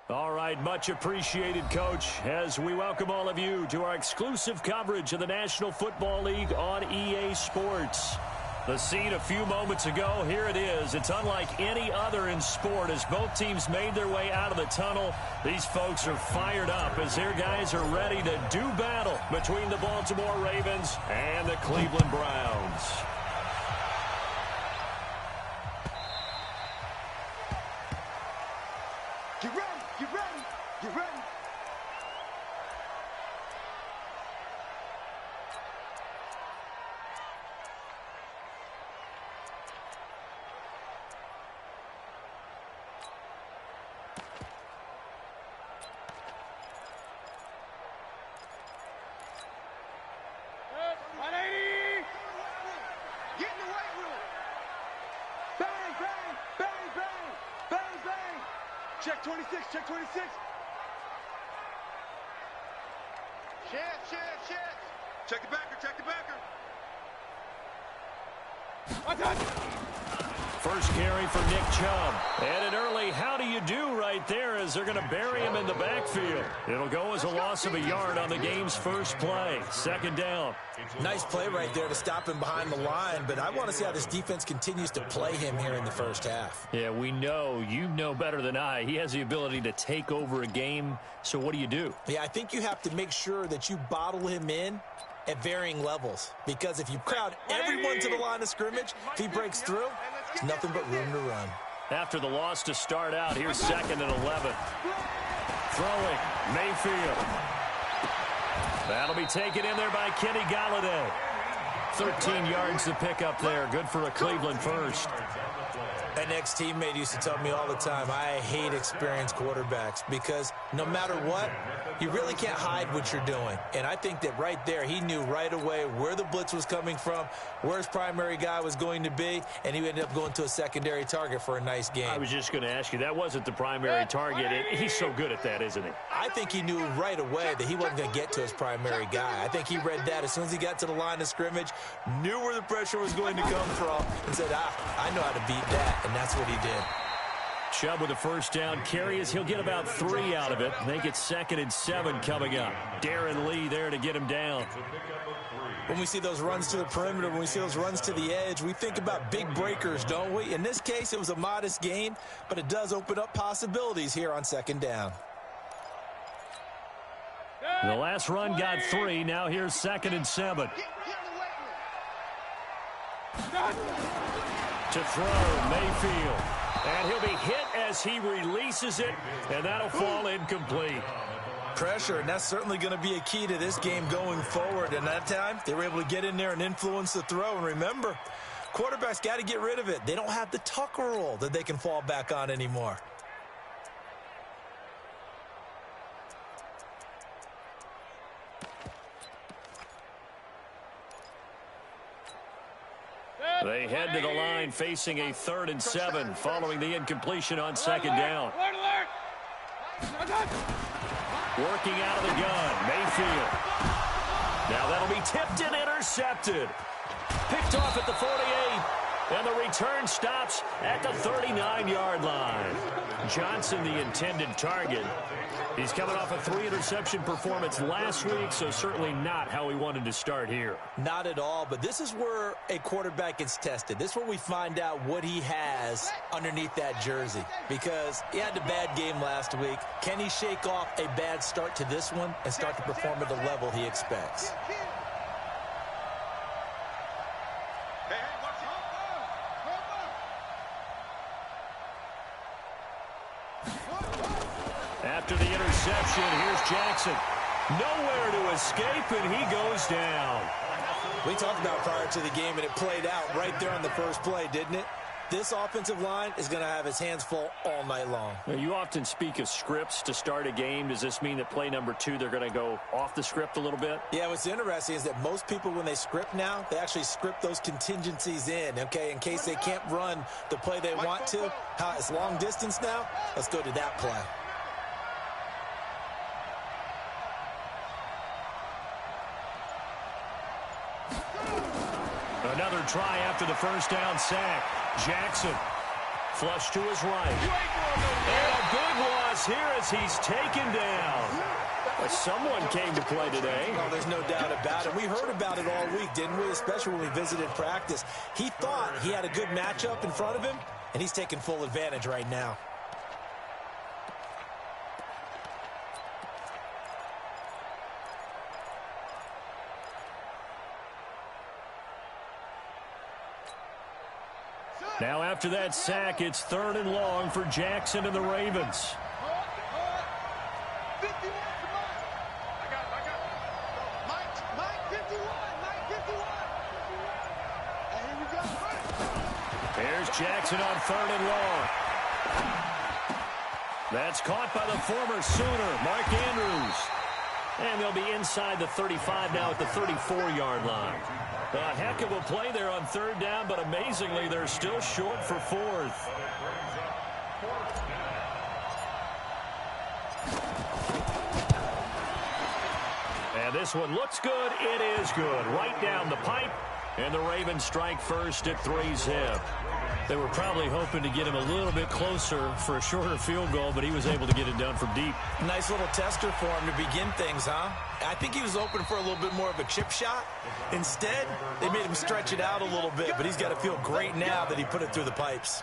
All right, much appreciated, Coach, as we welcome all of you to our exclusive coverage of the National Football League on EA Sports. The scene a few moments ago, here it is. It's unlike any other in sport as both teams made their way out of the tunnel. These folks are fired up as their guys are ready to do battle between the Baltimore Ravens and the Cleveland Browns. Get ready, get ready, get ready. Get in the weight room. Bang, bang, bang, bang, bang, bang. Check 26, check 26. Check. Check the backer, check the backer. First carry for Nick Chubb. And an early how do you do right there as they're going to bury him in the backfield. It'll go as a loss of a yard on the game's first play. Second down. Nice play right there to stop him behind the line, but I want to see how this defense continues to play him here in the first half. Yeah, we know. You know better than I. He has the ability to take over a game. So what do? Yeah, I think you have to make sure that you bottle him in at varying levels, because if you crowd everyone to the line of scrimmage, if he breaks through, there's nothing but room to run. After the loss to start out, here's 2nd and 11. Throwing, Mayfield. That'll be taken in there by Kenny Golladay. 13 yards to pick up there. Good for a Cleveland first. An ex-teammate used to tell me all the time, I hate experienced quarterbacks because no matter what, you really can't hide what you're doing. And I think that right there, he knew right away where the blitz was coming from, where his primary guy was going to be, and he ended up going to a secondary target for a nice game. I was just going to ask you, that wasn't the primary target. He's so good at that, isn't he? I think he knew right away that he wasn't going to get to his primary guy. I think he read that as soon as he got to the line of scrimmage, knew where the pressure was going to come from, and said, I know how to beat that. And that's what he did. Chubb with a first down carry as he'll get about 3 out of it. Make it 2nd and 7 coming up. Darren Lee there to get him down. When we see those runs to the perimeter, when we see those runs to the edge, we think about big breakers, don't we? In this case, it was a modest gain, but it does open up possibilities here on 2nd down. The last run got 3. Now here's 2nd and 7. To throw, Mayfield. And he'll be hit as he releases it, and that'll fall incomplete. Pressure, and that's certainly going to be a key to this game going forward. And that time, they were able to get in there and influence the throw. And remember, quarterbacks got to get rid of it. They don't have the Tucker rule that they can fall back on anymore. They head to the line facing a 3rd and 7 following the incompletion on 2nd down. Working out of the gun, Mayfield. Now that'll be tipped and intercepted. Picked off at the 48, and the return stops at the 39-yard line. Johnson, the intended target. He's coming off a 3-interception performance last week, so certainly not how he wanted to start here. Not at all, but this is where a quarterback gets tested. This is where we find out what he has underneath that jersey, because he had a bad game last week. Can he shake off a bad start to this one and start to perform at the level he expects? After the interception, here's Jackson. Nowhere to escape, and he goes down. We talked about prior to the game, and it played out right there on the first play, didn't it? This offensive line is going to have his hands full all night long. Now, you often speak of scripts to start a game. Does this mean that play number 2, they're going to go off the script a little bit? Yeah, what's interesting is that most people, when they script now, they actually script those contingencies in, okay, in case they can't run the play they want to. It's long distance now. Let's go to that play. Another try after the first down sack. Jackson, flush to his right. And a big loss here as he's taken down. But someone came to play today. Oh, there's no doubt about it. We heard about it all week, didn't we? Especially when we visited practice. He thought he had a good matchup in front of him, and he's taking full advantage right now. Now after that sack, it's 3rd and long for Jackson and the Ravens. Here's Jackson on 3rd and long. That's caught by the former Sooner, Mark Andrews. And they'll be inside the 35 now at the 34-yard line. A heck of a play there on 3rd down, but amazingly, they're still short for 4th. And this one looks good. It is good. Right down the pipe. And the Ravens strike first at 3-zip. They were probably hoping to get him a little bit closer for a shorter field goal, but he was able to get it done from deep. Nice little tester for him to begin things, huh? I think he was open for a little bit more of a chip shot. Instead, they made him stretch it out a little bit, but he's got to feel great now that he put it through the pipes.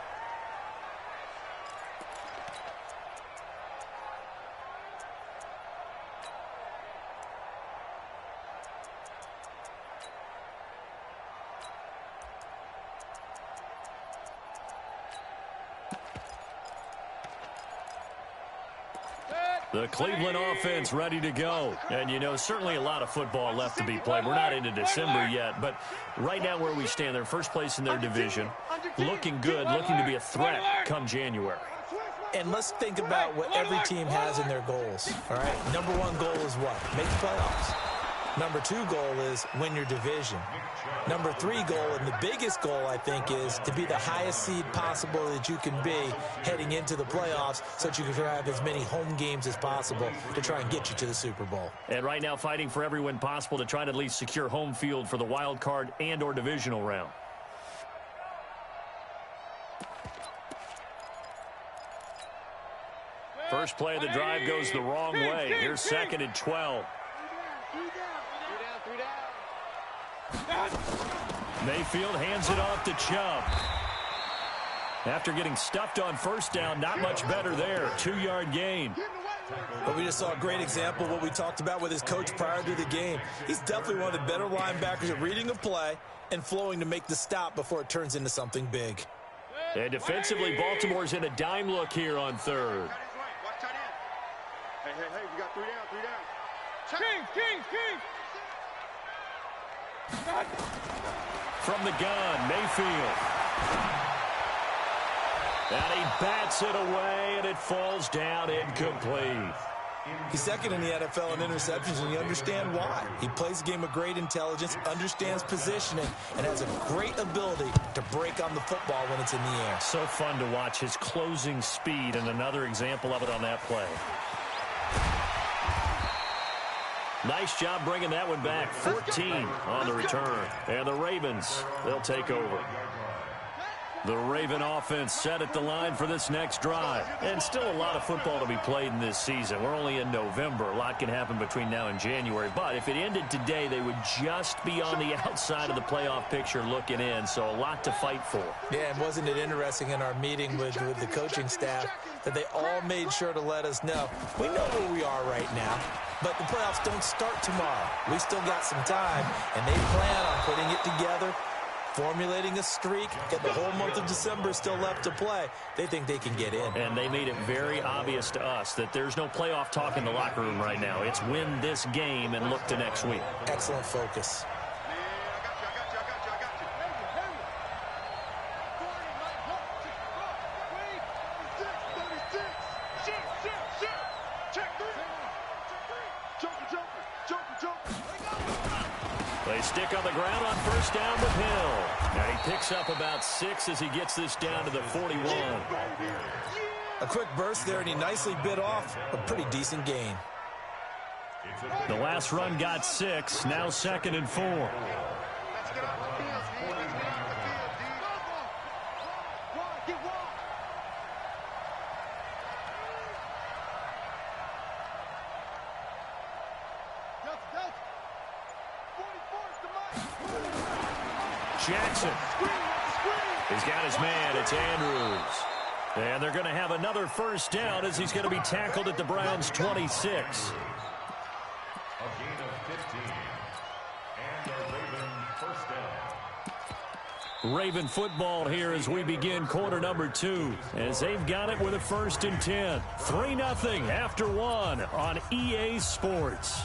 The Cleveland offense ready to go. And, you know, certainly a lot of football left to be played. We're not into December yet, but right now where we stand, they're first place in their division. Looking good, looking to be a threat come January. And let's think about what every team has in their goals, all right? Number 1 goal is what? Make the playoffs. Number 2 goal is win your division. Number 3 goal, and the biggest goal, I think, is to be the highest seed possible that you can be heading into the playoffs so that you can have as many home games as possible to try and get you to the Super Bowl. And right now fighting for every win possible to try to at least secure home field for the wild card and or divisional round. First play of the drive goes the wrong way. Here's 2nd and 12. Mayfield hands it off to Chubb. After getting stuffed on 1st down, not much better there. 2-yard gain. But we just saw a great example of what we talked about with his coach prior to the game. He's definitely one of the better linebackers at reading a play and flowing to make the stop before it turns into something big. And defensively, Baltimore's in a dime look here on 3rd. Hey, we got 3 down. King. From the gun, Mayfield. And he bats it away, and it falls down incomplete. He's 2nd in the NFL in interceptions, and you understand why. He plays a game of great intelligence, understands positioning, and has a great ability to break on the football when it's in the air. So fun to watch his closing speed, and another example of it on that play. Nice job bringing that one back. 14 on the return. And the Ravens, they'll take over. The Raven offense set at the line for this next drive. And still a lot of football to be played in this season. We're only in November. A lot can happen between now and January. But if it ended today, they would just be on the outside of the playoff picture looking in. So a lot to fight for. Yeah, and wasn't it interesting in our meeting with the coaching staff that they all made sure to let us know, we know where we are right now, but the playoffs don't start tomorrow. We still got some time, and they plan on putting it together, formulating a streak, and the whole month of December is still left to play. They think they can get in. And they made it very obvious to us that there's no playoff talk in the locker room right now. It's win this game and look to next week. Excellent focus. They stick on the ground on 1st down with Hill. And he picks up about 6 as he gets this down to the 41. A quick burst there, and he nicely bit off a pretty decent gain. The last run got 6, now 2nd and 4. Jackson. He's got his man. It's Andrews. And they're going to have another first down as he's going to be tackled at the Browns' 26. A gain of 15. And a Raven first down. Raven football here as we begin quarter number 2. As they've got it with a 1st and 10. 3-0 after 1 on EA Sports.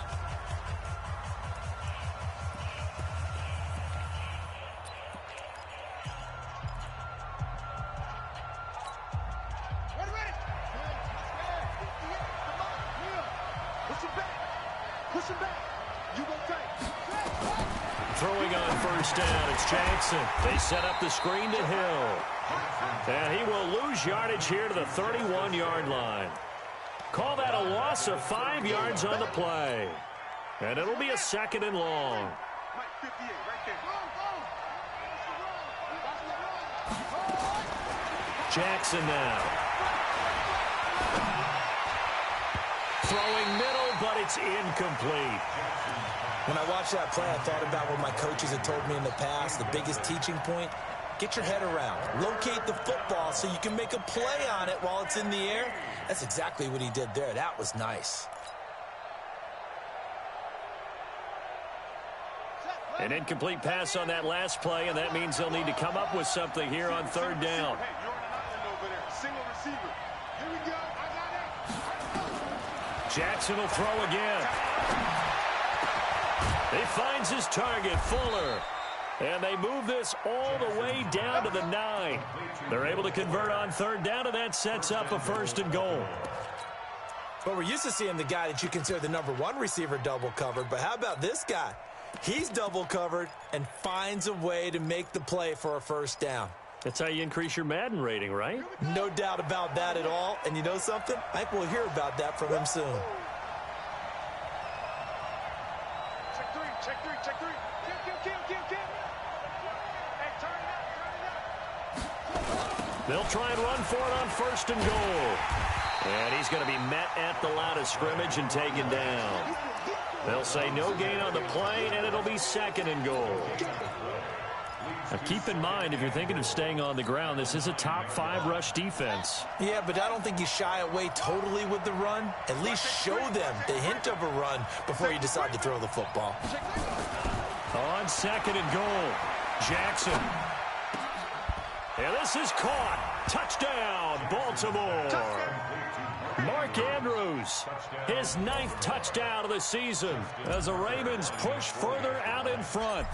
Throwing on first down, it's Jackson. They set up the screen to Hill. And he will lose yardage here to the 31-yard line. Call that a loss of 5 yards on the play. And it'll be a 2nd and long. Jackson now. Throwing middle, but it's incomplete. When I watched that play, I thought about what my coaches had told me in the past. The biggest teaching point, get your head around. Locate the football so you can make a play on it while it's in the air. That's exactly what he did there. That was nice. An incomplete pass on that last play, and that means they'll need to come up with something here on 3rd down. Jackson will throw again. He finds his target, Fuller. And they move this all the way down to the 9. They're able to convert on 3rd down, and that sets up a 1st and goal. Well, we're used to seeing the guy that you consider the #1 receiver double covered, but how about this guy? He's double covered and finds a way to make the play for a 1st down. That's how you increase your Madden rating, right? No doubt about that at all. And you know something? I think we'll hear about that from him soon. Check 3. They'll try and run for it on 1st and goal. And he's going to be met at the line of scrimmage and taken down. They'll say no gain on the play, and it'll be 2nd and goal. Now keep in mind, if you're thinking of staying on the ground, this is a top 5 rush defense. Yeah, but I don't think you shy away totally with the run. At least show them the hint of a run before you decide to throw the football. On 2nd and goal, Jackson. And this is caught. Touchdown, Baltimore. Mark Andrews, his 9th touchdown of the season as the Ravens push further out in front.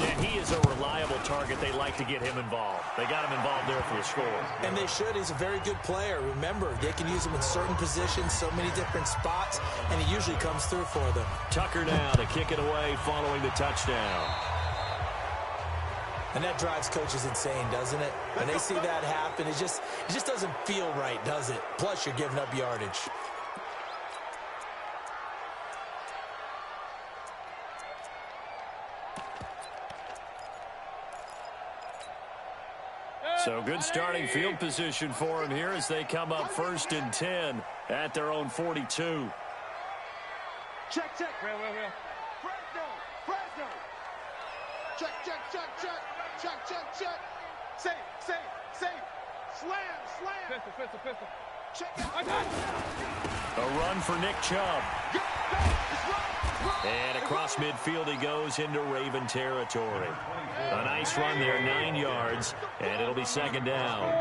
And he is a reliable target. They like to get him involved. They got him involved there for the score. And they should. He's a very good player. Remember, they can use him in certain positions, so many different spots, and he usually comes through for them. Tucker now to kick it away following the touchdown. And that drives coaches insane, doesn't it? When they see that happen, it just doesn't feel right, does it? Plus, you're giving up yardage. So good starting field position for him here as they come up 1st and 10 at their own 42. Check. Fresno. Check. Safe. Slam. Pistol. Check out. A run for Nick Chubb. And across midfield he goes into Raven territory. A nice run there, 9 yards, and it'll be 2nd down.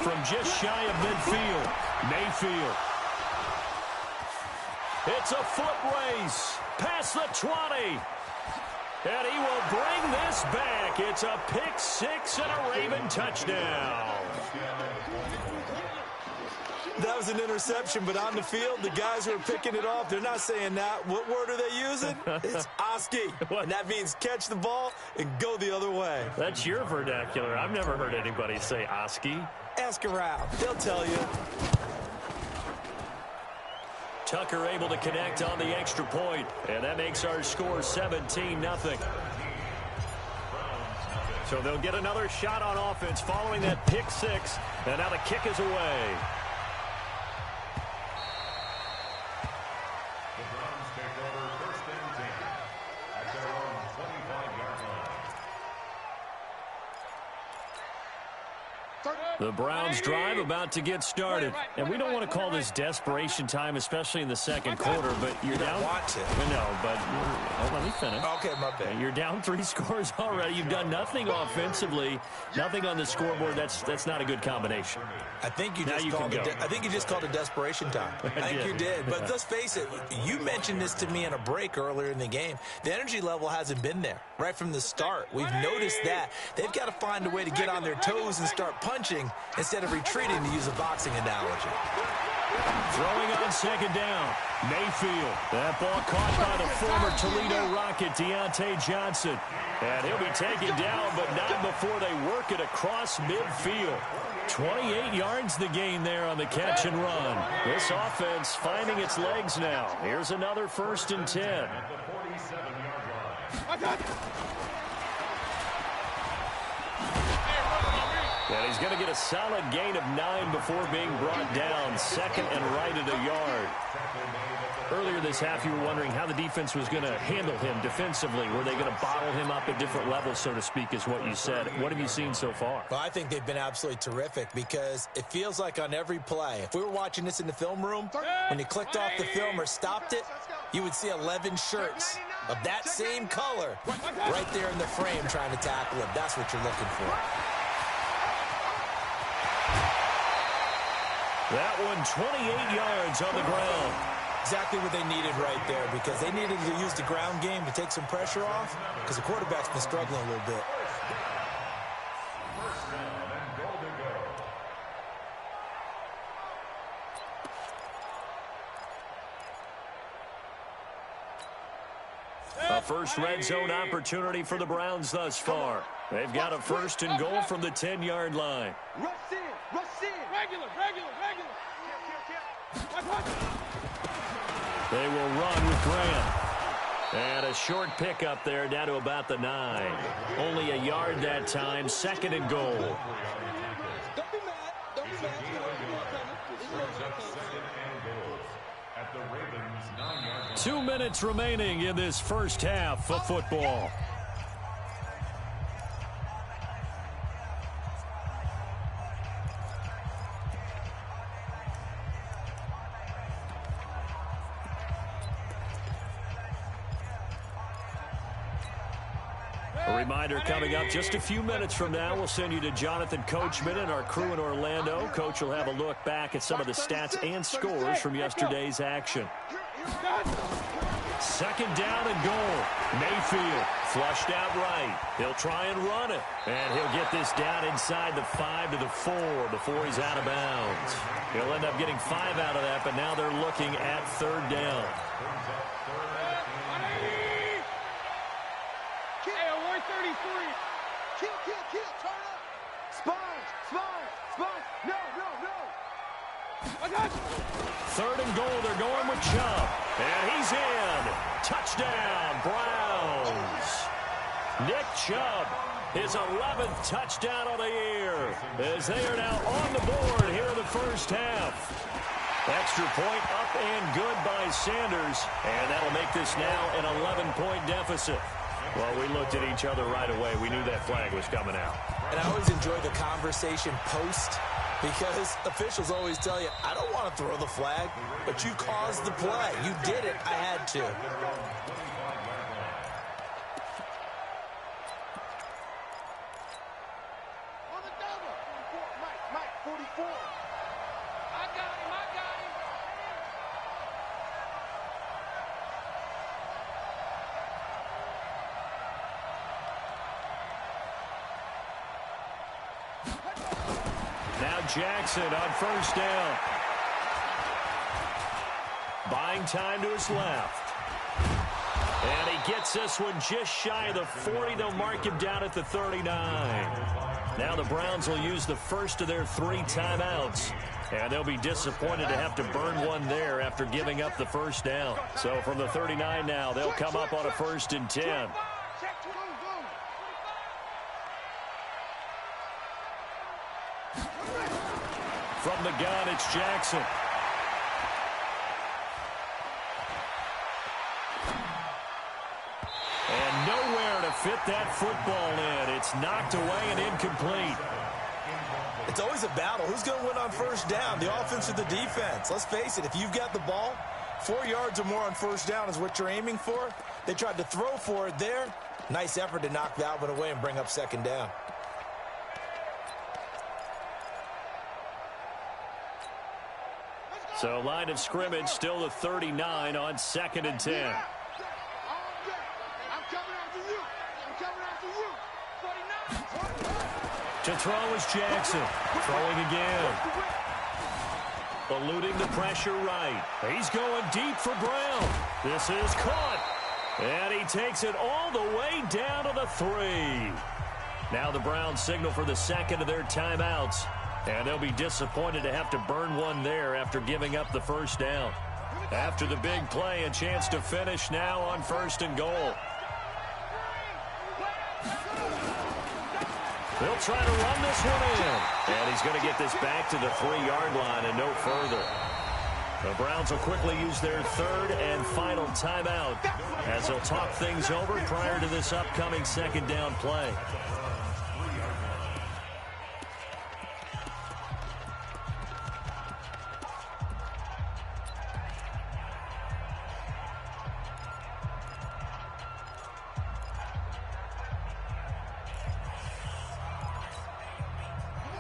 From just shy of midfield, Mayfield. It's a foot race past the 20. And he will bring this back. It's a pick 6 and a Raven touchdown. That was an interception, but on the field, the guys who are picking it off, they're not saying that. What word are they using? It's Oski. And that means catch the ball and go the other way. That's your vernacular. I've never heard anybody say Oski. Ask around. They'll tell you. Tucker able to connect on the extra point, and that makes our score 17-0. So they'll get another shot on offense following that pick 6, and now the kick is away. The Browns drive about to get started. And we don't want to call this desperation time, especially in the second quarter, but you're down. No, but let me finish. Okay, my bad. You're down 3 scores already. You've done nothing offensively, nothing on the scoreboard. That's not a good combination. I think you just called it desperation time. I think you did. But let's face it, you mentioned this to me in a break earlier in the game. The energy level hasn't been there right from the start. We've noticed that. They've got to find a way to get on their toes and start punching instead of retreating, to use a boxing analogy. Throwing on second down. Mayfield. That ball caught by the former Toledo Rocket, Deontay Johnson. And he'll be taken down, but not before they work it across midfield. 28 yards the gain there on the catch and run. This offense finding its legs now. Here's another 1st and 10. And he's going to get a solid gain of 9 before being brought down. Second and right at a yard. Earlier this half, you were wondering how the defense was going to handle him defensively. Were they going to bottle him up at different levels, so to speak, is what you said. What have you seen so far? Well, I think they've been absolutely terrific because it feels like on every play, if we were watching this in the film room, when you clicked off the film or stopped it, you would see 11 shirts of that same color right there in the frame trying to tackle him. That's what you're looking for. That one 28 yards on the ground. Exactly what they needed right there, because they needed to use the ground game to take some pressure off, because the quarterback's been struggling a little bit. A first red zone opportunity for the Browns thus far. They've got a 1st and goal from the 10-yard line. Rush in. Regular. They will run with Graham. And a short pickup there down to about the 9. Only a yard that time. 2nd and goal. Don't be mad. Don't be mad. At the Ravens 9-yard 2 minutes remaining in this first half of football. A reminder coming up just a few minutes from now, we'll send you to Jonathan Coachman and our crew in Orlando. Coach will have a look back at some of the stats and scores from yesterday's action. 2nd down and goal. Mayfield flushed out right. He'll try and run it. And he'll get this down inside the 5 to the 4 before he's out of bounds. He'll end up getting 5 out of that, but now they're looking at 3rd down. Kill, turn up. Spine. No. I got you. 3rd and goal, they're going with Chubb. And he's in. Touchdown, Browns. Nick Chubb, his 11th touchdown of the year, as they are now on the board here in the first half. Extra point up and good by Sanders, and that'll make this now an 11-point deficit. Well, we looked at each other right away. We knew that flag was coming out. And I always enjoy the conversation post, because officials always tell you, I don't want to throw the flag, but you caused the play. You did it. I had to. On the double. 44, Mike, 44. I got him. Now Jackson on 1st down. Buying time to his left. And he gets this one just shy of the 40. They'll mark him down at the 39. Now the Browns will use the first of their 3 timeouts. And they'll be disappointed to have to burn one there after giving up the 1st down. So from the 39 now, they'll come up on a 1st and 10. From the gun, it's Jackson. And nowhere to fit that football in. It's knocked away and incomplete. It's always a battle. Who's going to win on first down, the offense or the defense? Let's face it, if you've got the ball, 4 yards or more on first down is what you're aiming for. They tried to throw for it there. Nice effort to knock that one away and bring up second down. So line of scrimmage still the 39 on 2nd and 10. I'm coming after you. I'm coming after you. 49. To throw is Jackson. Throwing again. Eluding the pressure right. He's going deep for Brown. This is caught. And he takes it all the way down to the 3. Now the Browns signal for the second of their timeouts. And they'll be disappointed to have to burn one there after giving up the first down. After the big play, a chance to finish now on 1st and goal. They'll try to run this one in. And he's going to get this back to the 3-yard line and no further. The Browns will quickly use their 3rd and final timeout as they'll talk things over prior to this upcoming 2nd down play.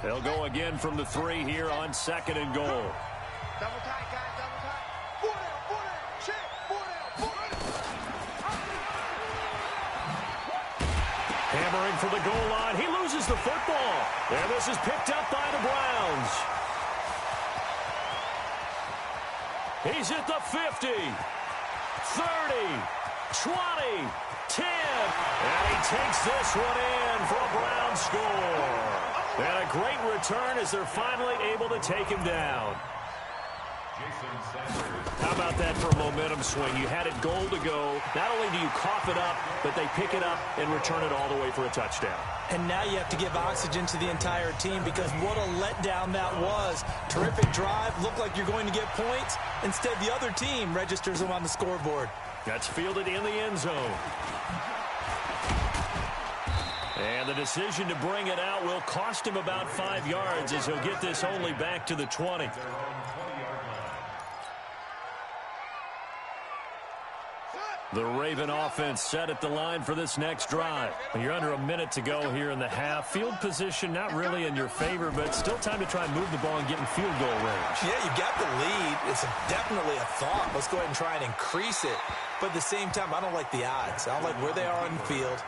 They'll go again from the 3 here on 2nd and goal. Double tight, guys, double tight. 4 down, check, 4 down. Hammering for the goal line. He loses the football. And this is picked up by the Browns. He's at the 50, 30, 20, 10. And he takes this one in for a Browns score. And a great return as they're finally able to take him down. How about that for a momentum swing? You had it goal to go. Not only do you cough it up, but they pick it up and return it all the way for a touchdown. And now you have to give oxygen to the entire team because what a letdown that was. Terrific drive. Looked like you're going to get points. Instead, the other team registers them on the scoreboard. That's fielded in the end zone. And the decision to bring it out will cost him about 5 yards as he'll get this only back to the 20. The Raven offense set at the line for this next drive. You're under a minute to go here in the half. Field position not really in your favor, but still time to try and move the ball and get in field goal range. Yeah, you got the lead. It's definitely a thought. Let's go ahead and try and increase it. But at the same time, I don't like the odds. I don't like where they are on the field.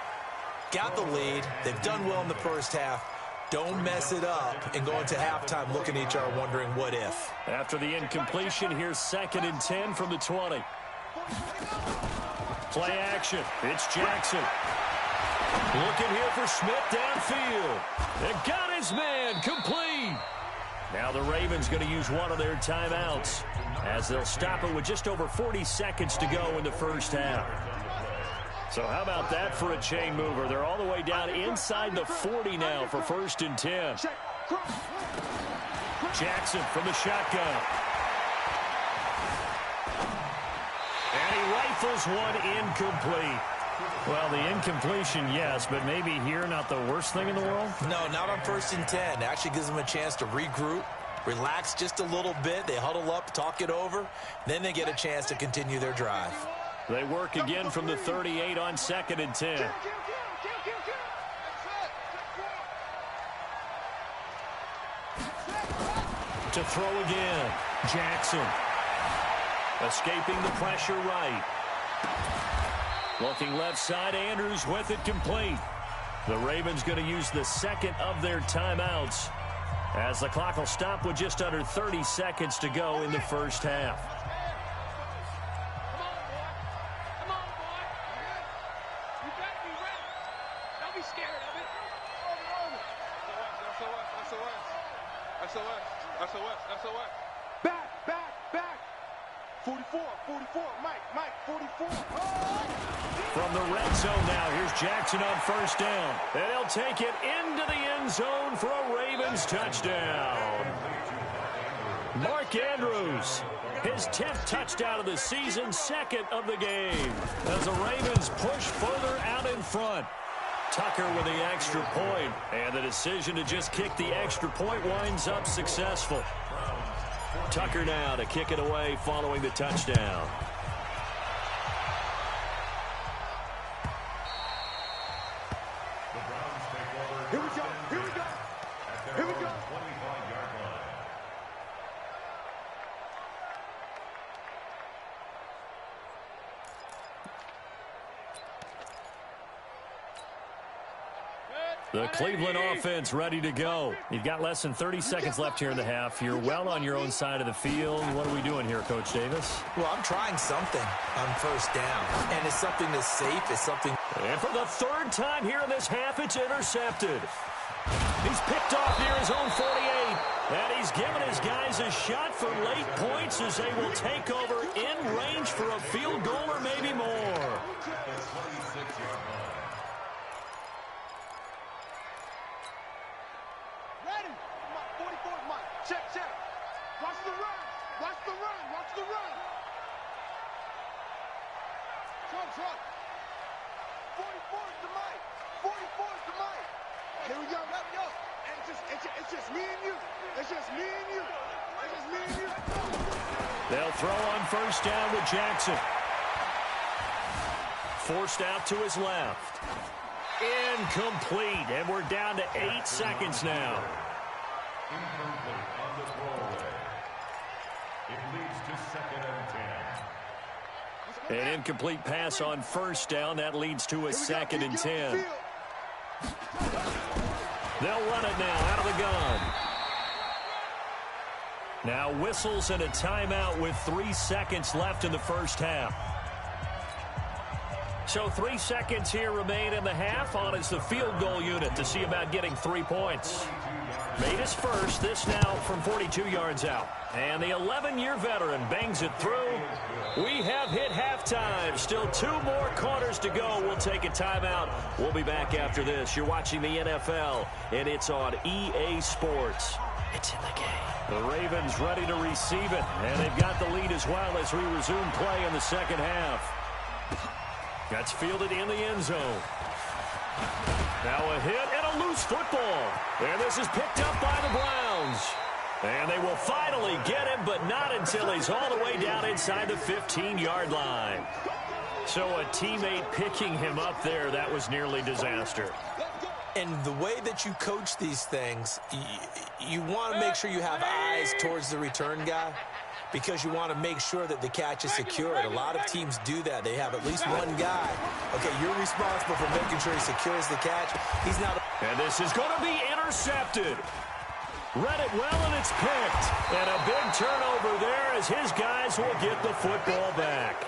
Got the lead. They've done well in the first half. Don't mess it up and go into halftime looking at each other wondering what if. After the incompletion, here's 2nd and 10 from the 20. Play action. It's Jackson. Looking here for Smith downfield. And got his man complete. Now the Ravens going to use one of their timeouts as they'll stop it with just over 40 seconds to go in the first half. So how about that for a chain mover? They're all the way down inside the 40 now for 1st and 10. Jackson from the shotgun. And he rifles one incomplete. Well, the incompletion, yes, but maybe here not the worst thing in the world? No, not on 1st and 10. It actually gives them a chance to regroup, relax just a little bit. They huddle up, talk it over. Then they get a chance to continue their drive. They work again from the 38 on 2nd and 10. To throw again, Jackson. Escaping the pressure right. Looking left side, Andrews with it complete. The Ravens going to use the 2nd of their timeouts as the clock will stop with just under 30 seconds to go in the first half. SOS. Back. 44, Mike, 44. From the red zone now, here's Jackson on 1st down. And he'll take it into the end zone for a Ravens touchdown. Mark Andrews, his 10th touchdown of the season, 2nd of the game, as the Ravens push further out in front. Tucker with the extra point, and the decision to just kick the extra point winds up successful. Tucker now to kick it away following the touchdown. Here we go. Here we go. Here we go. The Cleveland offense ready to go. You've got less than 30 seconds left here in the half. You're well on your own side of the field. What are we doing here, Coach Davis? Well, I'm trying something on first down, and it's something that's safe. It's something. And for the third time here in this half, it's intercepted. He's picked off near his own 48. And he's given his guys a shot for late points as they will take over in range for a field goal or maybe more. Ready? Come on, 44 is mine. Check, check. Watch the run. Watch the run. Watch the run. Trump. 44 is the mic. 44 is the mic. Here we go. Let go. It's just me and you. It's just me and you. It's just me and you. They'll throw on first down with Jackson. Forced out to his left. Incomplete. And we're down to 8 seconds now. Incomplete on the throwaway. It leads to 2nd and 10. An incomplete pass on first down. That leads to a 2nd and 10. They'll run it now out of the gun. Now whistles and a timeout with 3 seconds left in the first half. So 3 seconds here remain in the half. On is the field goal unit to see about getting 3 points. Made his first, this now from 42 yards out. And the 11-year veteran bangs it through. We have hit halftime. Still 2 more quarters to go. We'll take a timeout. We'll be back after this. You're watching the NFL, and it's on EA Sports. It's in the game. The Ravens ready to receive it, and they've got the lead as well as we resume play in the second half. That's fielded in the end zone. Now a hit and a loose football. And this is picked up by the Browns. And they will finally get him, but not until he's all the way down inside the 15-yard line. So a teammate picking him up there, that was nearly disaster. And the way that you coach these things, you want to make sure you have eyes towards the return guy because you want to make sure that the catch is secured. A lot of teams do that. They have at least one guy. Okay, you're responsible for making sure he secures the catch. He's not. And this is going to be intercepted. Read it well, and it's picked. And a big turnover there as his guys will get the football back.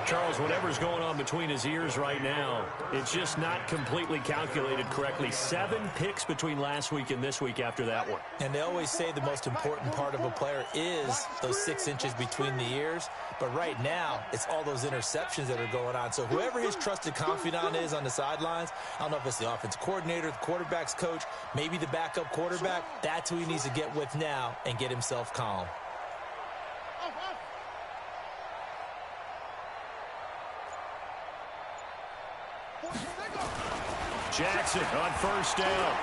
Charles, whatever's going on between his ears right now, it's just not completely calculated correctly. 7 picks between last week and this week after that one. And they always say the most important part of a player is those 6 inches between the ears. But right now, it's all those interceptions that are going on. So whoever his trusted confidant is on the sidelines, I don't know if it's the offense coordinator, the quarterback's coach, maybe the backup quarterback, that's who he needs to get with now and get himself calm. Jackson on first down.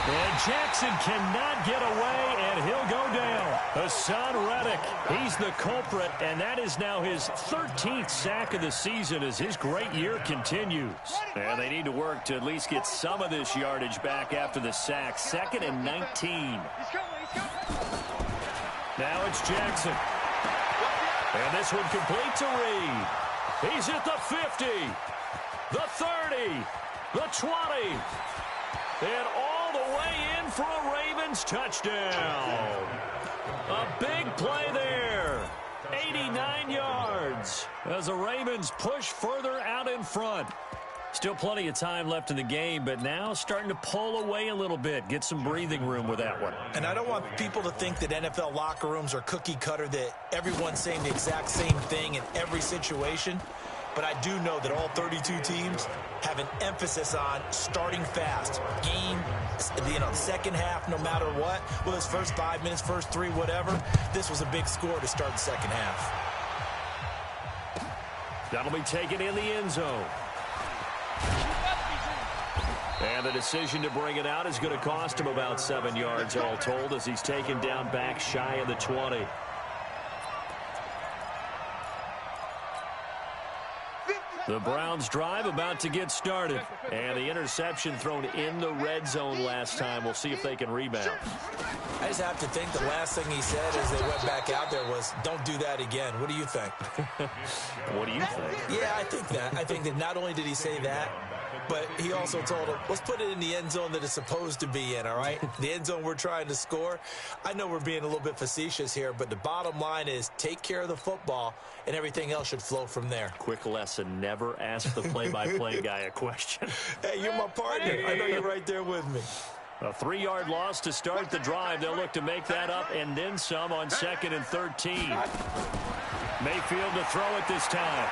And Jackson cannot get away, and he'll go down. Hassan Reddick, he's the culprit, and that is now his 13th sack of the season as his great year continues. And they need to work to at least get some of this yardage back after the sack. 2nd and 19. Now it's Jackson. And this one complete to Reed. He's at the 50. The 30, the 20, and all the way in for a Ravens touchdown. A big play there, 89 yards, as the Ravens push further out in front. Still plenty of time left in the game, but now starting to pull away a little bit, get some breathing room with that one. And I don't want people to think that NFL locker rooms are cookie cutter, that everyone's saying the exact same thing in every situation. But I do know that all 32 teams have an emphasis on starting fast. Game, the second half, no matter what. Well, it's first 5 minutes, first 3, whatever. This was a big score to start the second half. That'll be taken in the end zone. And the decision to bring it out is going to cost him about 7 yards all told as he's taken down back shy of the 20. The Browns drive about to get started. And the interception thrown in the red zone last time. We'll see if they can rebound. I just have to think the last thing he said as they went back out there was, don't do that again. What do you think? What do you think? Yeah, I think that. I think that not only did he say that, but he also told him, let's put it in the end zone that it's supposed to be in, all right? The end zone we're trying to score. I know we're being a little bit facetious here, but the bottom line is take care of the football, and everything else should flow from there. Quick lesson, never ask the play-by-play guy a question. Hey, you're my partner. I know you're right there with me. A 3-yard loss to start the drive. They'll look to make that up and then some on 2nd and 13. Mayfield to throw it this time.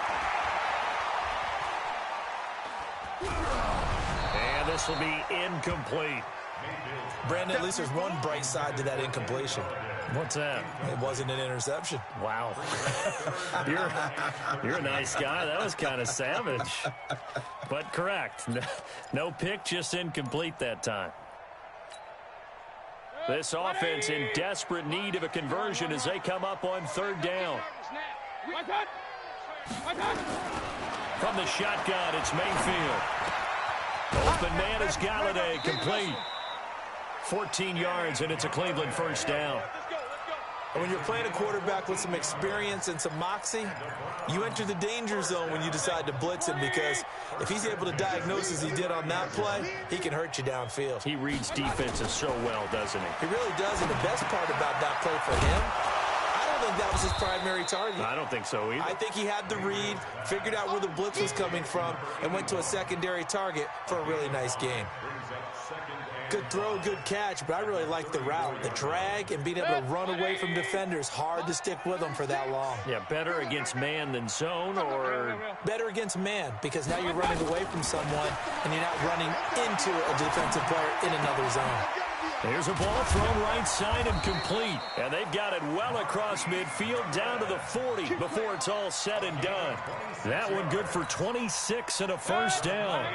And this will be incomplete. Brandon, at least there's one bright side to that incompletion. What's that? It wasn't an interception. Wow. You're a nice guy. That was kind of savage. But correct. No pick, just incomplete that time. This offense in desperate need of a conversion as they come up on 3rd down. From the shotgun, it's Mayfield. Open man is Galladay, complete. 14 yards, and it's a Cleveland first down. And when you're playing a quarterback with some experience and some moxie, you enter the danger zone when you decide to blitz him, because if he's able to diagnose as he did on that play, he can hurt you downfield. He reads defenses so well, doesn't he? He really does, and the best part about that play for him, I don't think that was his primary target. I don't think so either. I think he had the read, figured out where the blitz was coming from, and went to a secondary target for a really nice game. Good throw, good catch, but I really like the route. The drag and being able to run away from defenders, hard to stick with them for that long. Yeah, better against man than zone, or? Better against man, because now you're running away from someone and you're not running into a defensive player in another zone. There's a ball thrown right side and complete. And they've got it well across midfield down to the 40 before it's all said and done. That one good for 26 and a first down.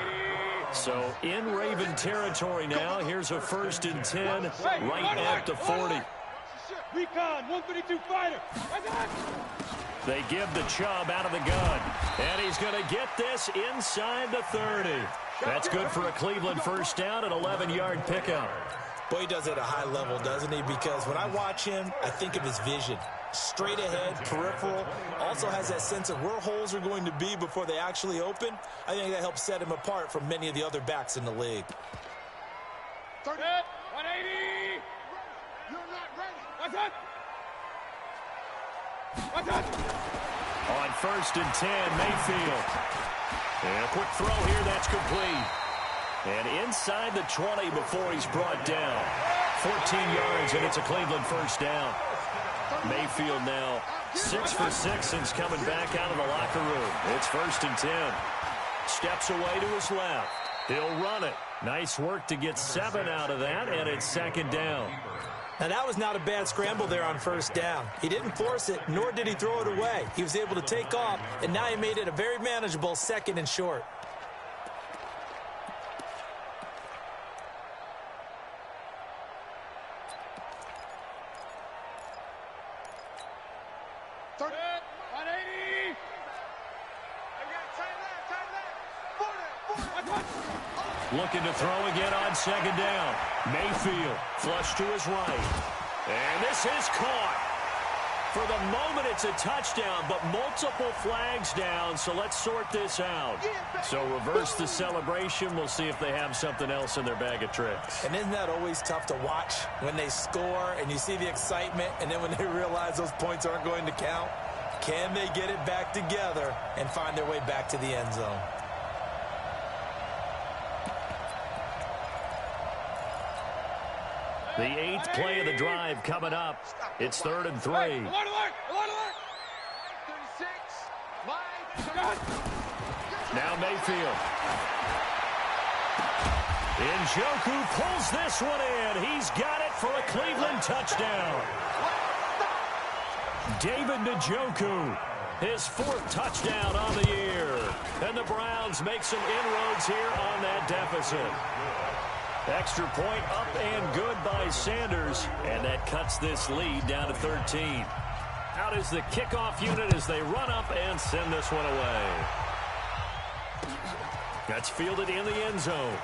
So in Raven territory now. Here's a 1st and 10 right at the 40. Recon, 132 fighter. They give the Chubb out of the gun. And he's going to get this inside the 30. That's good for a Cleveland first down, an 11-yard pickup. Boy, he does it at a high level, doesn't he? Because when I watch him, I think of his vision. Straight ahead, peripheral, also has that sense of where holes are going to be before they actually open. I think that helps set him apart from many of the other backs in the league. 30, 180. You're not ready. What's up? On 1st and 10, Mayfield. And a quick throw here, that's complete. And inside the 20 before he's brought down. 14 yards, and it's a Cleveland first down. Mayfield now 6 for 6 since coming back out of the locker room. It's 1st and 10. Steps away to his left. He'll run it. Nice work to get 7 out of that, and it's 2nd down. Now, that was not a bad scramble there on 1st down. He didn't force it, nor did he throw it away. He was able to take off, and now he made it a very manageable 2nd and short. Looking to throw again on 2nd down. Mayfield flush to his right. And this is caught. For the moment, it's a touchdown, but multiple flags down, so let's sort this out. So reverse the celebration. We'll see if they have something else in their bag of tricks. And isn't that always tough to watch when they score and you see the excitement, and then when they realize those points aren't going to count? Can they get it back together and find their way back to the end zone? The 8th play of the drive coming up. It's 3rd and 3. Alert, alert, alert, 36, now Mayfield. Njoku pulls this one in. He's got it for a Cleveland touchdown. David Njoku. His 4th touchdown on the year. And the Browns make some inroads here on that deficit. Extra point up and good by Sanders. And that cuts this lead down to 13. Out is the kickoff unit as they run up and send this one away. That's fielded in the end zone.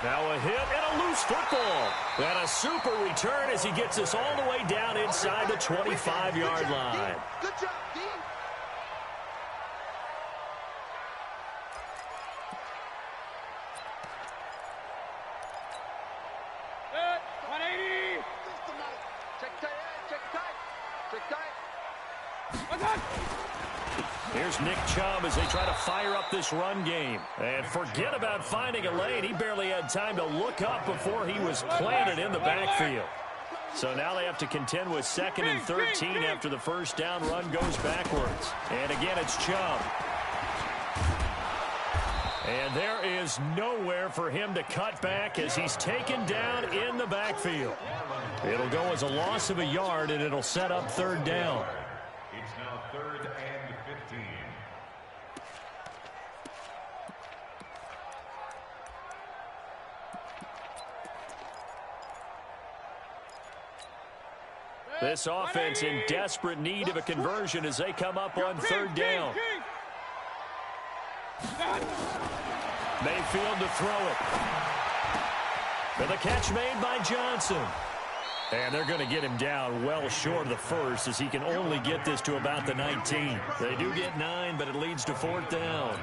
Now a hit and a loose football. And a super return as he gets us all the way down inside the 25-yard line. Good job, D. Good. 180. Check tight, check tight. Check tight. One touch. Here's Nick Chubb as they try to fire up this run game. And forget about finding a lane. He barely had time to look up before he was planted in the backfield. So now they have to contend with 2nd and 13 after the first down run goes backwards. And again, it's Chubb. And there is nowhere for him to cut back as he's taken down in the backfield. It'll go as a loss of a yard, and it'll set up 3rd down. It's now 3rd and 15. This offense in desperate need of a conversion as they come up on 3rd down. Mayfield to throw it. For the catch made by Johnson. And they're going to get him down well short of the first as he can only get this to about the 19. They do get 9, but it leads to 4th down.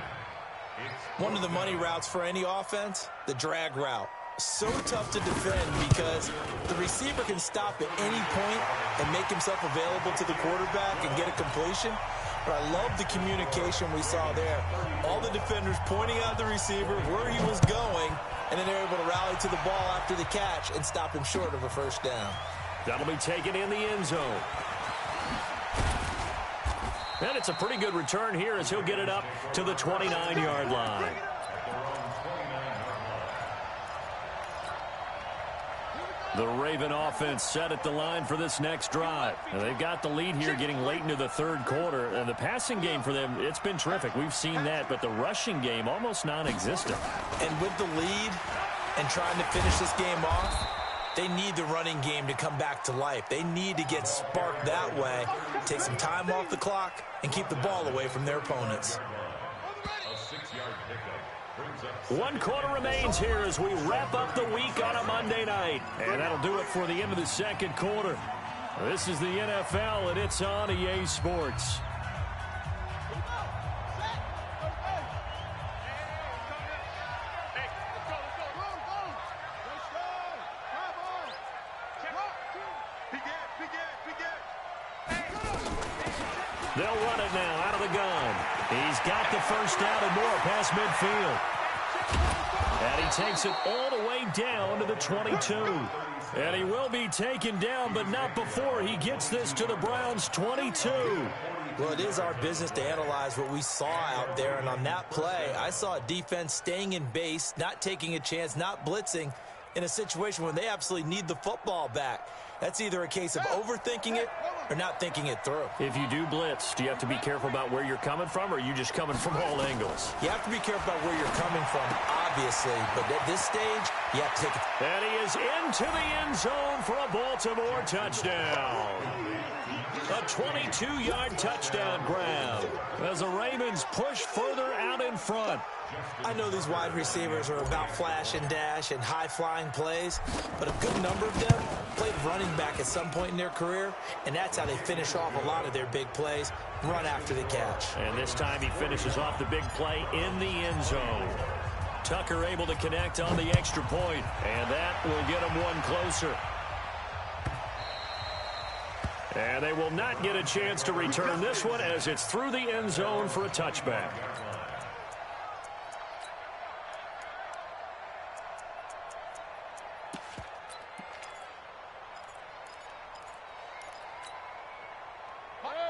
One of the money routes for any offense, the drag route. So tough to defend because the receiver can stop at any point and make himself available to the quarterback and get a completion. But I love the communication we saw there. All the defenders pointing out the receiver, where he was going, and then they're able to rally to the ball after the catch and stop him short of a 1st down. That'll be taken in the end zone. And it's a pretty good return here as he'll get it up to the 29-yard line. The Raven offense set at the line for this next drive. And they've got the lead here getting late into the 3rd quarter. And the passing game for them, it's been terrific. We've seen that, but the rushing game almost non-existent. And with the lead and trying to finish this game off, they need the running game to come back to life. They need to get sparked that way, take some time off the clock, and keep the ball away from their opponents. A 6-yard pickup. 1 quarter remains here as we wrap up the week on a Monday night. And that'll do it for the end of the 2nd quarter. This is the NFL, and it's on EA Sports. They'll run it now out of the gun. He's got the 1st down and more past midfield. And he takes it all the way down to the 22. And he will be taken down, but not before he gets this to the Browns' 22. Well, it is our business to analyze what we saw out there. And on that play, I saw a defense staying in base, not taking a chance, not blitzing in a situation when they absolutely need the football back. That's either a case of overthinking it or not thinking it through. If you do blitz, do you have to be careful about where you're coming from, or are you just coming from all angles? You have to be careful about where you're coming from, obviously. But at this stage, you have to take it. And he is into the end zone for a Baltimore touchdown. A 22-yard touchdown grab as the Ravens push further out in front. I know these wide receivers are about flash and dash and high-flying plays, but a good number of them played running back at some point in their career, and that's how they finish off a lot of their big plays, run after the catch. And this time he finishes off the big play in the end zone. Tucker able to connect on the extra point, and that will get him one closer. And they will not get a chance to return this one as it's through the end zone for a touchback.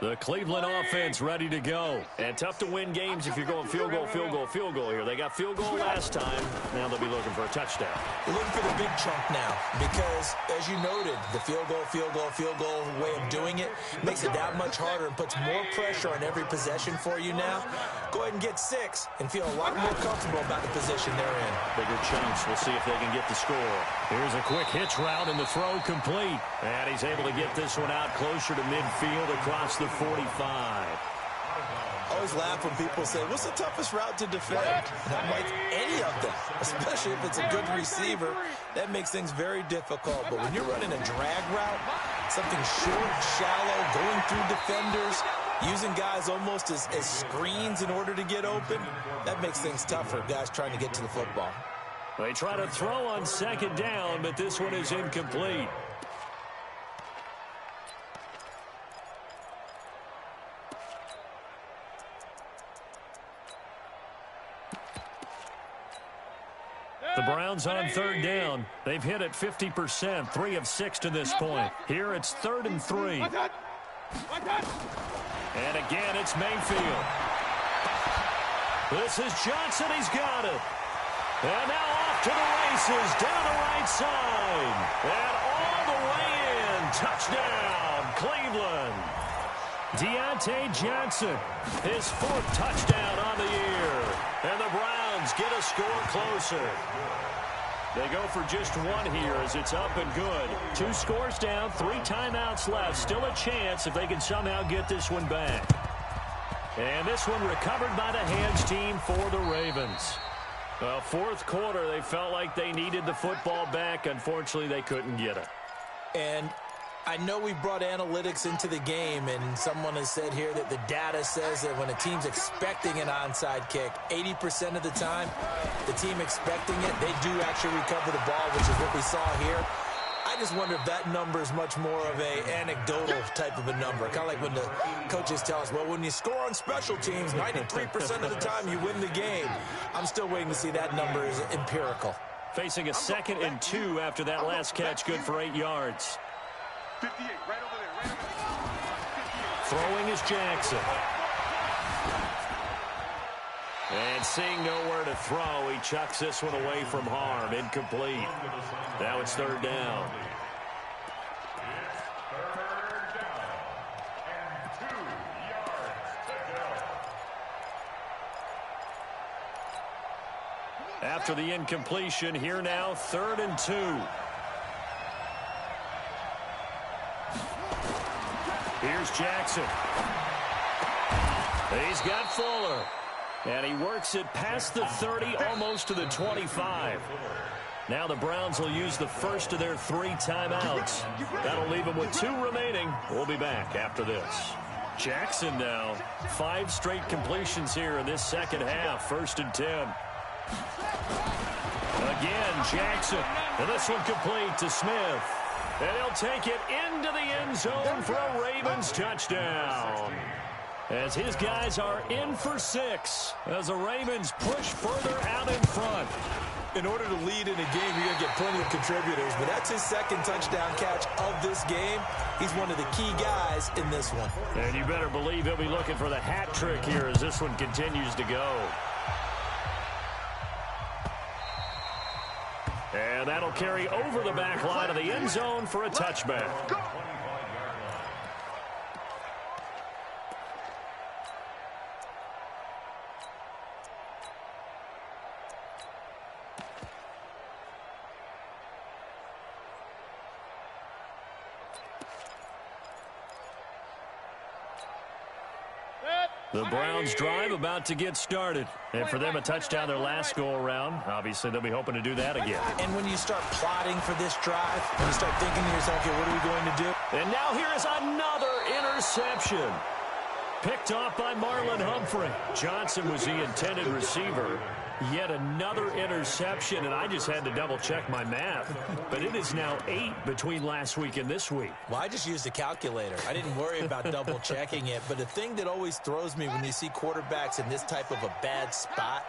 The Cleveland offense ready to go. And tough to win games if you're going field goal, field goal, field goal here. They got field goal last time. Now they'll be looking for a touchdown. They're looking for the big chunk now because, as you noted, the field goal way of doing it makes it that much harder and puts more pressure on every possession for you now. Go ahead and get 6 and feel a lot more comfortable about the position they're in. Bigger chunks. We'll see if they can get the score. Here's a quick hitch route and the throw complete. And he's able to get this one out closer to midfield across the 45. I always laugh when people say, what's the toughest route to defend? And I'm like, any of them, especially if it's a good receiver. That makes things very difficult. But when you're running a drag route, something short, shallow, going through defenders, using guys almost as screens in order to get open, that makes things tougher, guys trying to get to the football. They try to throw on second down, but this one is incomplete. The Browns on third down. They've hit it 50%, 3 of 6 to this point. Here it's 3rd and 3. And again, it's Mayfield. This is Johnson. He's got it. And now off to the races, down the right side. And all the way in. Touchdown, Cleveland. Deontay Johnson, his 4th touchdown on the year. And the Browns get a score closer. They go for just 1 here as it's up and good. 2 scores down, 3 timeouts left. Still a chance if they can somehow get this one back. And this one recovered by the hands team for the Ravens. Well, 4th quarter, they felt like they needed the football back. Unfortunately, they couldn't get it. And I know we brought analytics into the game, and someone has said here that the data says that when a team's expecting an onside kick, 80% of the time, the team expecting it, they do actually recover the ball, which is what we saw here. I just wonder if that number is much more of a anecdotal type of a number. Kind of like when the coaches tell us, well, when you score on special teams, 93% of the time you win the game. I'm still waiting to see that number is empirical. Facing a 2nd and 2 after that last catch, good for 8 yards. 58, right over there, right over there. Throwing is Jackson. And seeing nowhere to throw, he chucks this one away from harm. Incomplete. Now it's 3rd down. After the incompletion, here now, 3rd and 2. Here's Jackson. He's got Fuller. And he works it past the 30, almost to the 25. Now the Browns will use the first of their 3 timeouts. That'll leave them with 2 remaining. We'll be back after this. Jackson now. 5 straight completions here in this second half. 1st and 10. Again, Jackson. And this one complete to Smith. And he'll take it into the end zone for a Ravens touchdown. As his guys are in for 6. As the Ravens push further out in front. In order to lead in a game, you're going to get plenty of contributors. But that's his 2nd touchdown catch of this game. He's one of the key guys in this one. And you better believe he'll be looking for the hat trick here as this one continues to go. And that'll carry over the back line of the end zone for a touchback. The Browns drive about to get started. And for them, a touchdown their last go-around. Obviously, they'll be hoping to do that again. And when you start plotting for this drive, when you start thinking to yourself, okay, what are we going to do? And now here is another interception. Picked off by Marlon Humphrey. Johnson was the intended receiver. Yet another interception, and I just had to double-check my math. But it is now 8 between last week and this week. Well, I just used a calculator. I didn't worry about double-checking it. But the thing that always throws me when you see quarterbacks in this type of a bad spot,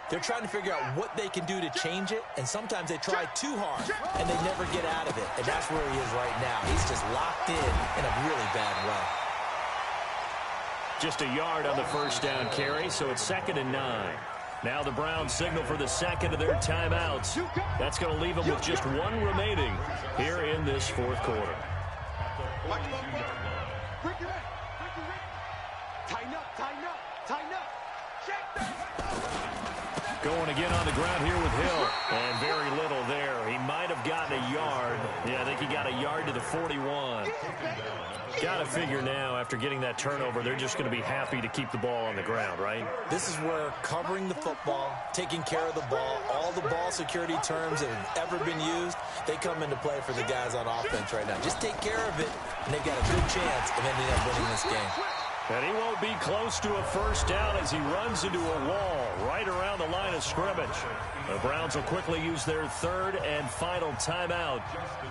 they're trying to figure out what they can do to change it, and sometimes they try too hard, and they never get out of it. And that's where he is right now. He's just locked in a really bad way. Just a yard on the first down carry, so it's 2nd and 9. Now the Browns signal for the second of their timeouts. That's going to leave them with just one remaining here in this fourth quarter. Going again on the ground here with Hill. And very little there. He might have gotten a yard. Yeah, I think he got a yard to the 41. Got to figure now, after getting that turnover, they're just going to be happy to keep the ball on the ground, right? This is where covering the football, taking care of the ball, all the ball security terms that have ever been used, they come into play for the guys on offense right now. Just take care of it, and they've got a good chance of ending up winning this game. And he won't be close to a first down as he runs into a wall right around the line of scrimmage. The Browns will quickly use their third and final timeout.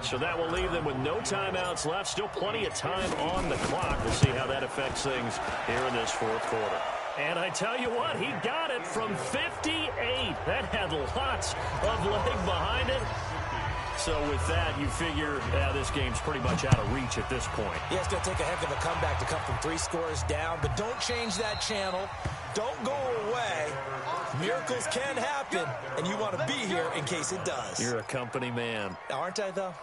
So that will leave them with no timeouts left. Still plenty of time on the clock. We'll see how that affects things here in this fourth quarter. And I tell you what, he got it from 58. That had lots of leg behind it. So with that, you figure this game's pretty much out of reach at this point. Yeah, it's going to take a heck of a comeback to come from 3 scores down, but don't change that channel. Don't go away. Miracles can happen, and you want to be here in case it does. You're a company man. Aren't I, though?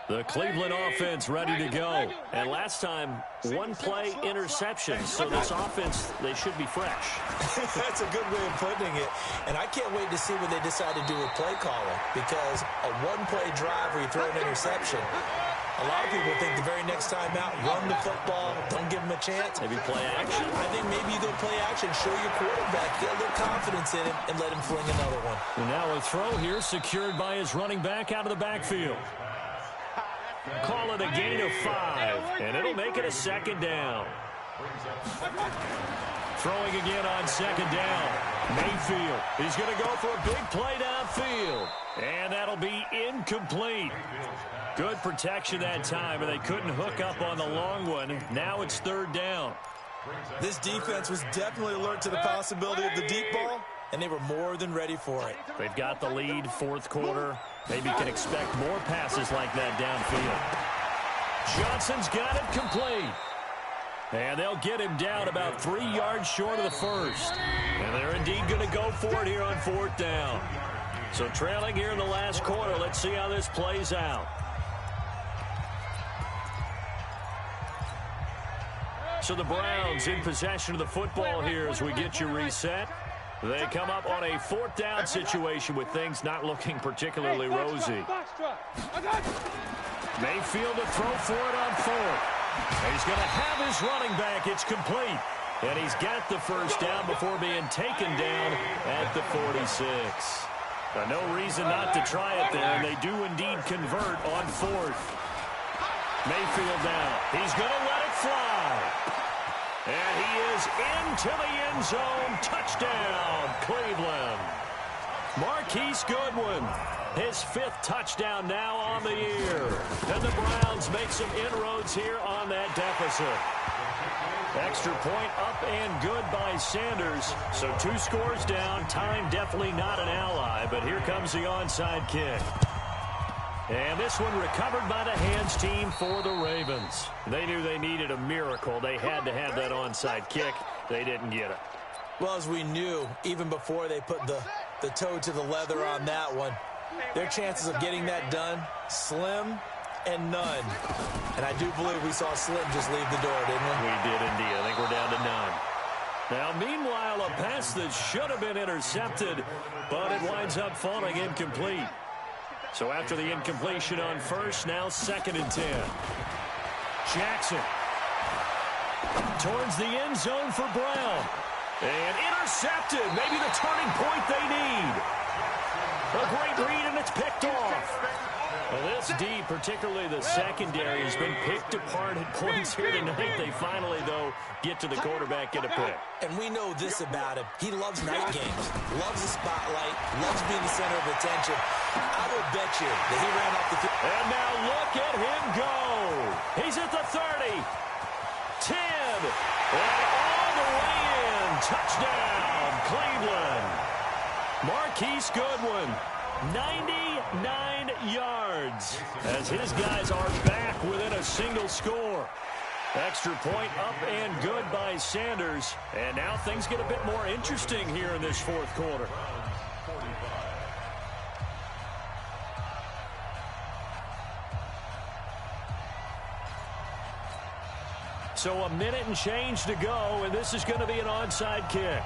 The Cleveland offense ready to go. And last time, one play interception. So this offense, they should be fresh. That's a good way of putting it. And I can't wait to see what they decide to do with play calling. Because a one-play drive where you throw an interception, a lot of people think the very next time out, run the football, don't give them a chance. Maybe play action. I think maybe you go play action, show your quarterback, get a little confidence in him, and let him fling another one. And now a throw here secured by his running back out of the backfield. Call it a gain of 5, and it'll make it a 2nd down. Throwing again on 2nd down. Mayfield. He's going to go for a big play downfield. And that'll be incomplete. Good protection that time, and they couldn't hook up on the long one. Now it's 3rd down. This defense was definitely alert to the possibility of the deep ball, and they were more than ready for it. They've got the lead, fourth quarter. Maybe can expect more passes like that downfield. Johnson's got it complete. And they'll get him down about 3 yards short of the first. And they're indeed going to go for it here on 4th down. So trailing here in the last quarter. Let's see how this plays out. So the Browns in possession of the football here as we get you reset. They come up on a 4th down situation with things not looking particularly rosy. Mayfield to throw for it on 4th. He's going to have his running back. It's complete. And he's got the first down before being taken down at the 46. No reason not to try it there, and they do indeed convert on 4th. Mayfield down. He's going to let it fly. And he is into the end zone. Touchdown, Cleveland. Marquise Goodwin, his 5th touchdown now on the year. And the Browns make some inroads here on that deficit. Extra point up and good by Sanders. So 2 scores down. Time definitely not an ally, but here comes the onside kick. And this one recovered by the hands team for the Ravens. They knew they needed a miracle. They had to have that onside kick. They didn't get it. Well, as we knew, even before they put the toe to the leather on that one, their chances of getting that done, slim and none. And I do believe we saw Slim just leave the door, didn't we? We did indeed. I think we're down to none. Now, meanwhile, a pass that should have been intercepted, but it winds up falling incomplete. So after the incompletion on first, now 2nd and 10. Jackson towards the end zone for Brown. And intercepted. Maybe the turning point they need. A great read, and it's picked off. Well, this D, particularly the secondary, has been picked apart at points here tonight. They finally, though, get to the quarterback, get a pick. And we know this about him. He loves night games, loves the spotlight, loves being the center of attention. I would bet you that he ran off the field. And now look at him go. He's at the 30, 10, 99 yards as his guys are back within a single score. Extra point up and good by Sanders. And now things get a bit more interesting here in this fourth quarter. So a minute and change to go, and this is going to be an onside kick.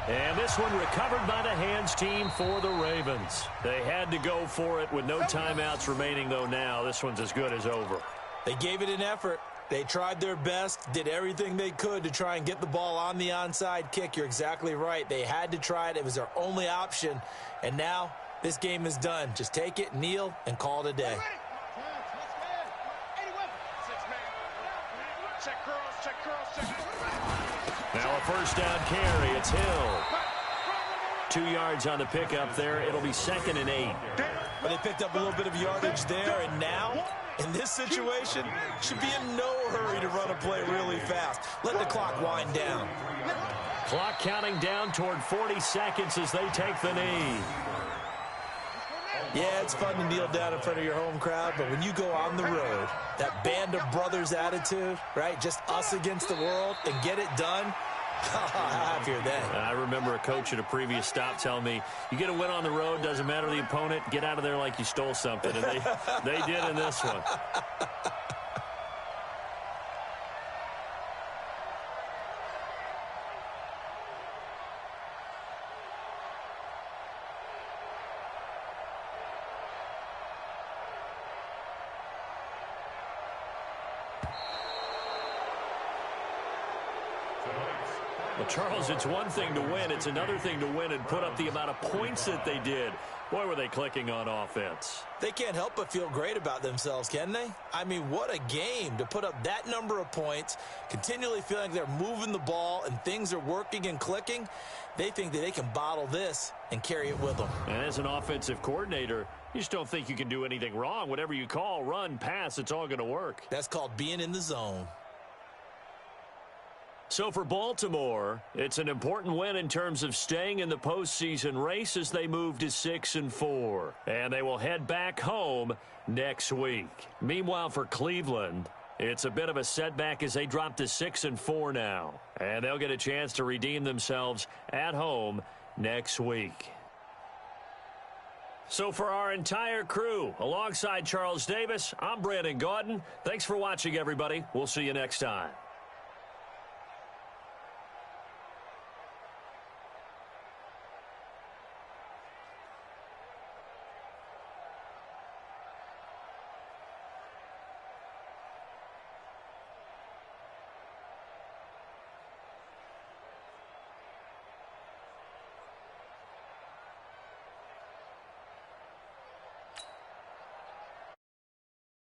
And this one recovered by the hands team for the Ravens. They had to go for it with no timeouts remaining, though now. This one's as good as over. They gave it an effort. They tried their best, did everything they could to try and get the ball on the onside kick. You're exactly right. They had to try it. It was their only option. And now this game is done. Just take it, kneel, and call it a day. Now a first down carry. It's Hill. 2 yards on the pickup there. It'll be 2nd and 8. But they picked up a little bit of yardage there, and now, in this situation, should be in no hurry to run a play really fast. Let the clock wind down. Clock counting down toward 40 seconds as they take the knee. Yeah, it's fun to kneel down in front of your home crowd, but when you go on the road, that band of brothers attitude, right, just us against the world, and get it done, how happy are they? I remember a coach at a previous stop telling me, you get a win on the road, doesn't matter the opponent, get out of there like you stole something. And they did in this one. Well, Charles, it's one thing to win. It's another thing to win and put up the amount of points that they did. Boy, were they clicking on offense. They can't help but feel great about themselves, can they? I mean, what a game to put up that number of points, continually feeling like they're moving the ball and things are working and clicking. They think that they can bottle this and carry it with them. And as an offensive coordinator, you just don't think you can do anything wrong. Whatever you call, run, pass, it's all going to work. That's called being in the zone. So for Baltimore, it's an important win in terms of staying in the postseason race as they move to 6-4. And they will head back home next week. Meanwhile, for Cleveland, it's a bit of a setback as they drop to 6-4 now. And they'll get a chance to redeem themselves at home next week. So for our entire crew, alongside Charles Davis, I'm Brandon Gaudin. Thanks for watching, everybody. We'll see you next time.